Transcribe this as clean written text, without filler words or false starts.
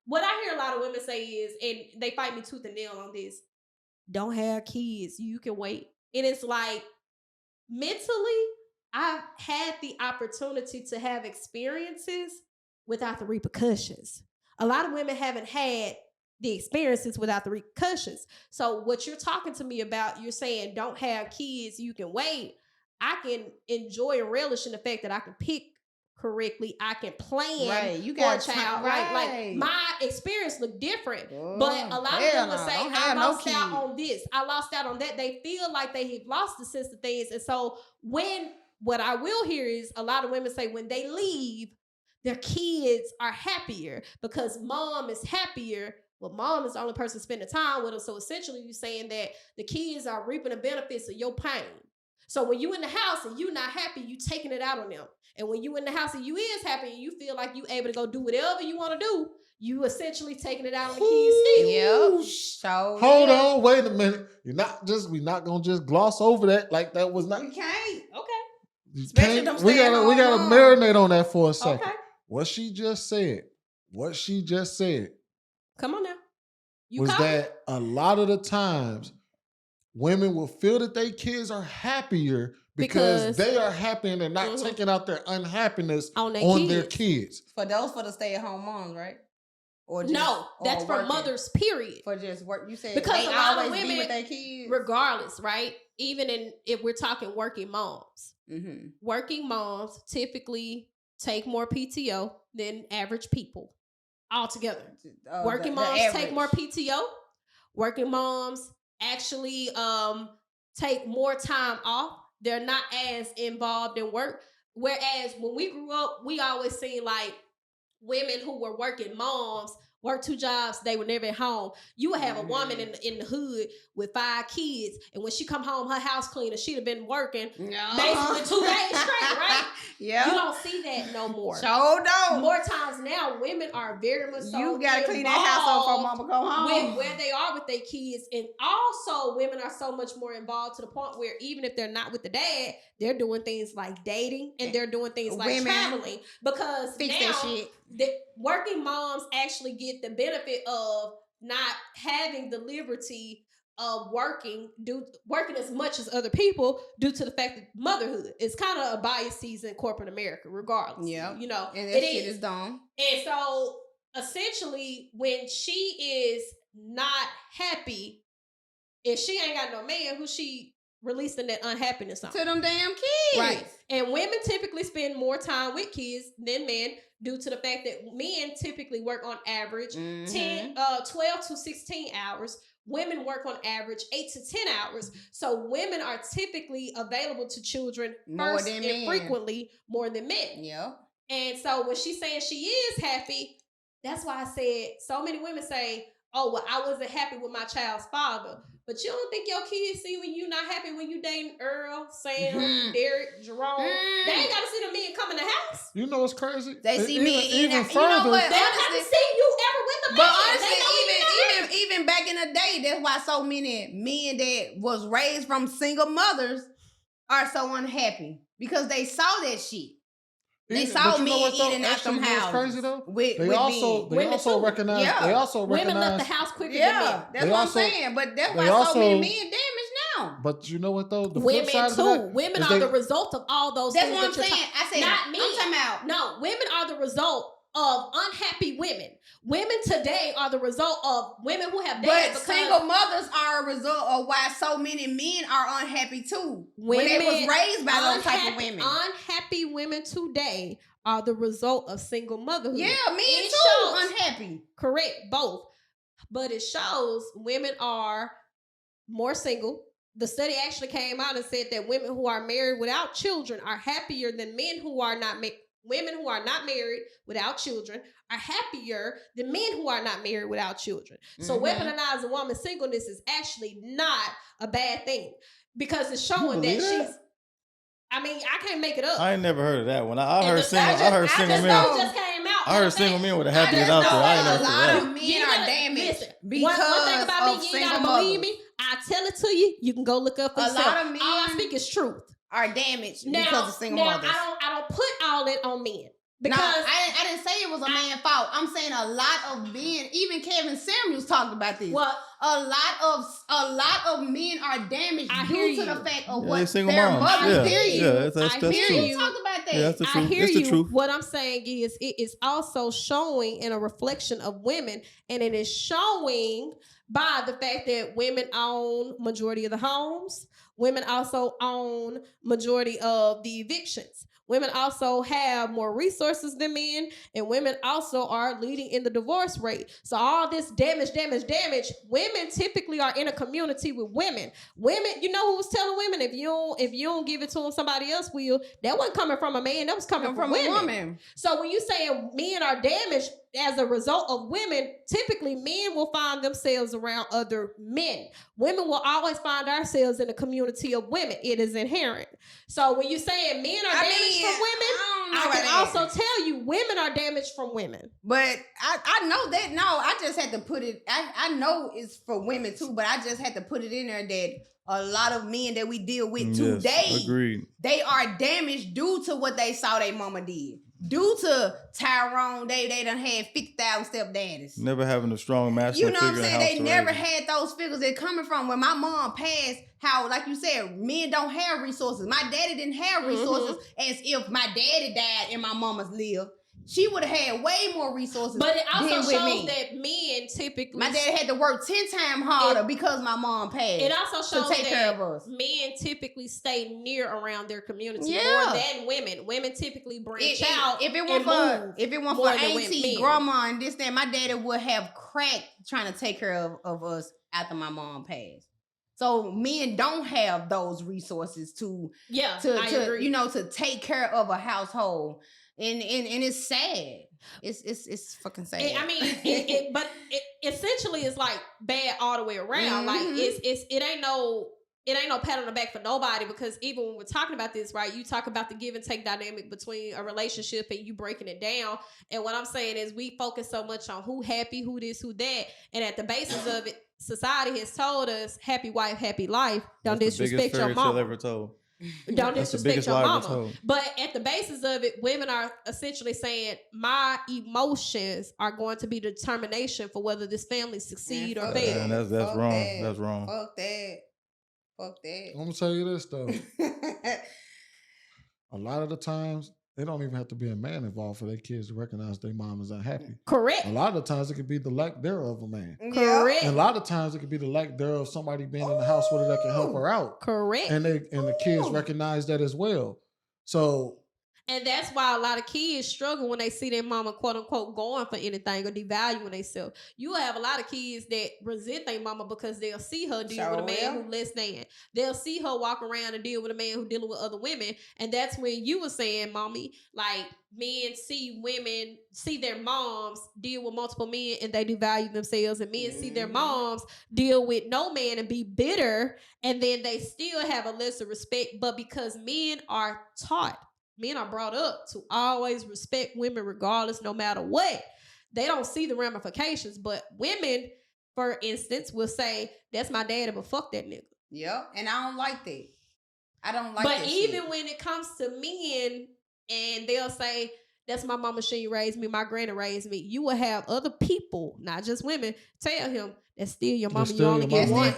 what I hear a lot of women say is, and they fight me tooth and nail on this, don't have kids, you can wait. And it's like, mentally, I've had the opportunity to have experiences without the repercussions. A lot of women haven't had the experiences without the repercussions. So what you're talking to me about, you're saying don't have kids, you can wait. I can enjoy and relish in the fact that I can pick correctly. I can plan You for got a child. Right. Like my experience look different. But a lot of them will say, I lost out on this. I lost out on that. They feel like they have lost the sense of things. And so what I will hear is a lot of women say when they leave, their kids are happier because mom is happier. Well, mom is the only person spending time with them. So essentially you're saying that the kids are reaping the benefits of your pain. So when you in the house and you not happy, you taking it out on them. And when you in the house and you is happy and you feel like you able to go do whatever you want to do, you essentially taking it out on the kids still. Yep. So hold on, wait a minute. We're not gonna just gloss over that like that was not. We can't. Okay. We gotta marinate on that for a second. Okay. What she just said. Come on now. That a lot of the times women will feel that their kids are happier because they are happy and they're not taking out their unhappiness on their kids. For the stay-at-home moms, right? Or just, no, that's for mothers, period. For just work. You said because they a lot always of women, be with their kids. Regardless, right? Even if we're talking working moms. Mm-hmm. Working moms typically take more PTO than average people altogether. Working moms take more PTO. Working moms actually take more time off. They're not as involved in work. Whereas when we grew up, we always seen like women who were working moms work 2 jobs, they were never at home. You would have a woman in the hood with 5 kids, and when she come home, her house clean, and she'd have been working basically 2 days straight, right? Yeah. You don't see that no more. So don't. More times now, women are very much so you gotta clean that house up before mama go home. With where they are with their kids, and also women are so much more involved to the point where even if they're not with the dad, they're doing things like dating and they're doing things like traveling because the working moms actually get the benefit of not having the liberty of working as much as other people due to the fact that motherhood is kind of a bias season in corporate America, regardless. Yeah, you know, and that shit is dumb. And so essentially, when she is not happy, if she ain't got no man, who she releasing that unhappiness on? To them damn kids. Right. And women typically spend more time with kids than men due to the fact that men typically work on average 12 to 16 hours. Women work on average 8 to 10 hours. So women are typically available to children first and frequently more than men. Yeah. And so when she's saying she is happy, that's why I said so many women say, oh, well, I wasn't happy with my child's father. But you don't think your kids see when you're not happy when you dating Earl, Sam, Derek, Jerome? They ain't got to see the men come in the house. You know what's crazy? They see me even further. You know what? They don't have to see you ever with the man. But honestly, even back in the day, that's why so many men that was raised from single mothers are so unhappy because they saw that shit. They saw men eating out them houses. Crazy though. Women left the house quicker than men. That's what I'm saying. But that's why so many men damaged now. But you know what though? The women flip side too. of that Women are the result of all those that's things. That's what I'm saying. I said not me. I'm talking about. No, women are the result of unhappy women. Women today are the result of women who have dated. But single mothers are a result of why so many men are unhappy too. When they was raised by those type of women. Unhappy women today are the result of single motherhood. Yeah, men too unhappy. Correct, both. But it shows women are more single. The study actually came out and said that women who are married without children are happier than men who are not married. Women who are not married without children are happier than men who are not married without children. So weaponizing a woman's singleness is actually not a bad thing because it's showing that she's. I mean, I can't make it up. I ain't never heard of that one. I heard single men. Just came out. I heard single men with the happiness out there. I ain't never heard that. A lot of men are damaged because one thing about of me, you single ain't gotta believe me. I tell it to you. You can go look up for yourself. A lot of men all I speak is truth. Are damaged because of single mothers. I don't put all that on men. Because I didn't say it was a man's fault. I'm saying a lot of men, even Kevin Samuels talked about this. Well, a lot of men are damaged due to the fact of what single their moms. mothers did. Yeah, that's I hear true. you talk about that. Yeah, that's the truth. I hear it's you. The truth. What I'm saying is, it is also showing in a reflection of women, and it is showing by the fact that women own majority of the homes. Women also own majority of the evictions. Women also have more resources than men, and women also are leading in the divorce rate. So all this damage, women typically are in a community with women. Women, you know who was telling women, if you don't give it to them, somebody else will. That wasn't coming from a man, that was coming from women. A woman. So when you say men are damaged as a result of women, typically men will find themselves around other men. Women will always find ourselves in a community of women. It is inherent. So when you're saying men are damaged from women, I can also tell you women are damaged from women. But I know that. No, I just had to put it. I know it's for women too, but I just had to put it in there that a lot of men that we deal with today, agreed, they are damaged due to what they saw their mama did. Due to Tyrone, they done had 50,000 stepdaddies. Never having a strong masculine figure. You know what I'm saying? They never had those figures. They're coming from when my mom passed, how, like you said, men don't have resources. My daddy didn't have resources as if my daddy died and my mama's lived. She would have had way more resources. But it also shows that men typically... My dad had to work 10 times harder because my mom passed. It also shows to take care of us. Men typically stay near around their community more than women. Women typically branch out. If it weren't for auntie, grandma, and this, that, my daddy would have cracked trying to take care of us after my mom passed. So men don't have those resources to take care of a household. And it's sad. It's fucking sad. I mean, but essentially it's like bad all the way around. Like it ain't no pat on the back for nobody, because even when we're talking about this, right, you talk about the give and take dynamic between a relationship and you breaking it down. And what I'm saying is we focus so much on who happy, who this, who that, and at the basis of it, society has told us happy wife, happy life. Don't disrespect your mama. Ever told. Don't disrespect your mama. But at the basis of it, women are essentially saying my emotions are going to be the determination for whether this family succeed or fail. And that's wrong. That. That's wrong. Fuck that. I'm gonna tell you this though. A lot of the times, they don't even have to be a man involved for their kids to recognize their mom is unhappy. Correct. A lot of the times it could be the lack thereof of a man. Correct. And a lot of times it could be the lack thereof of somebody being in the house with her that can help her out. Correct. And the kids recognize that as well. So. And that's why a lot of kids struggle when they see their mama, quote unquote, going for anything or devaluing themselves. You have a lot of kids that resent their mama because they'll see her deal with a man who less than. They'll see her walk around and deal with a man who dealing with other women. And that's when you were saying, mommy, like men see their moms deal with multiple men and they devalue themselves. And men see their moms deal with no man and be bitter. And then they still have a lesser respect. But because men are taught, men are brought up to always respect women regardless, no matter what. They don't see the ramifications, but women, for instance, will say, that's my daddy, but fuck that nigga. Yep, and I don't like that. I don't like that. But even when it comes to men, and they'll say, that's my mama, she raised me, my granny raised me, you will have other people, not just women, tell him, that's still your mama, you only get one.